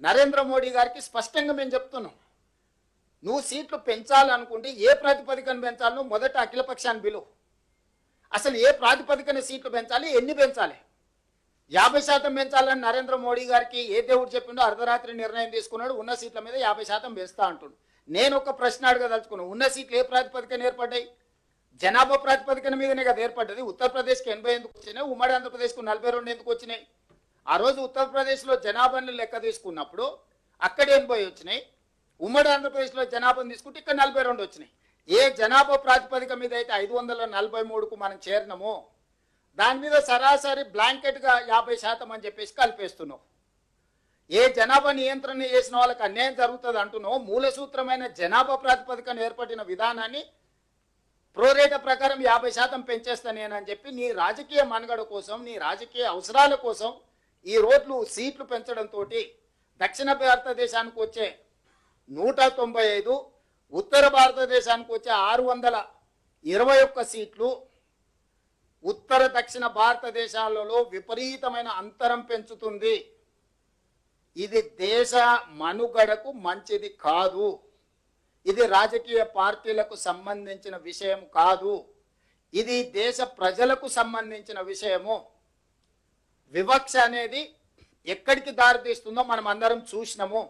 నరేంద్ర మోడీ గారికి స్పష్టంగా మేము చెప్తున్నాం, నువ్వు సీట్లు పెంచాలనుకుంటే ఏ ప్రాతిపదికన పెంచాలో మొదట అఖిలపక్షాన్ని పిలువు. అసలు ఏ ప్రాతిపదికన సీట్లు పెంచాలి, ఎన్ని పెంచాలి? 50% పెంచాలని నరేంద్ర మోడీ గారికి ఏ దేవుడు చెప్పిండో అర్ధరాత్రి నిర్ణయం తీసుకున్నాడు. ఉన్న సీట్ల మీద 50% పెంచుతా అంటుండు. నేను ఒక ప్రశ్న అడగదలుచుకున్నాను, ఉన్న సీట్లు ఏ ప్రాతిపదికన ఏర్పడ్డాయి? జనాభా ప్రాతిపదికన మీదనే కదా ఏర్పడ్డది. ఉత్తరప్రదేశ్కి 80 ఎందుకు వచ్చినాయి, ఉమ్మడి ఆంధ్రప్రదేశ్కు 42 ఎందుకు వచ్చినాయి? ఆ రోజు ఉత్తరప్రదేశ్లో జనాభాని లెక్క తీసుకున్నప్పుడు అక్కడ 80 వచ్చినాయి, ఉమ్మడి ఆంధ్రప్రదేశ్లో జనాభాను తీసుకుంటే ఇక్కడ 42 వచ్చినాయి. ఏ జనాభా ప్రాతిపదిక మీద అయితే 543కు మనం చేరినామో దాని మీద సరాసరి బ్లాంకెట్గా 50% అని చెప్పేసి కలిపేస్తున్నావు. ఏ జనాభా నియంత్రణ చేసిన వాళ్ళకి అన్యాయం జరుగుతుంది అంటున్నావు. మూల సూత్రమైన జనాభా ప్రాతిపదికన ఏర్పడిన విధానాన్ని ప్రోరేట ప్రకారం 50% పెంచేస్తా నేనని చెప్పి నీ రాజకీయ మనుగడ కోసం, నీ రాజకీయ అవసరాల కోసం ఈ రోడ్లు సీట్లు పెంచడంతో దక్షిణ భారతదేశానికి వచ్చే 195, ఉత్తర భారతదేశానికి వచ్చే 621 సీట్లు ఉత్తర దక్షిణ భారతదేశాలలో విపరీతమైన అంతరం పెంచుతుంది. ఇది దేశ మనుగడకు మంచిది కాదు. ఇది రాజకీయ పార్టీలకు సంబంధించిన విషయం కాదు. ఇది దేశ ప్రజలకు సంబంధించిన విషయము. వివక్ష అనేది ఎక్కడికి దారితీస్తుందో మనం అందరం చూసినాము.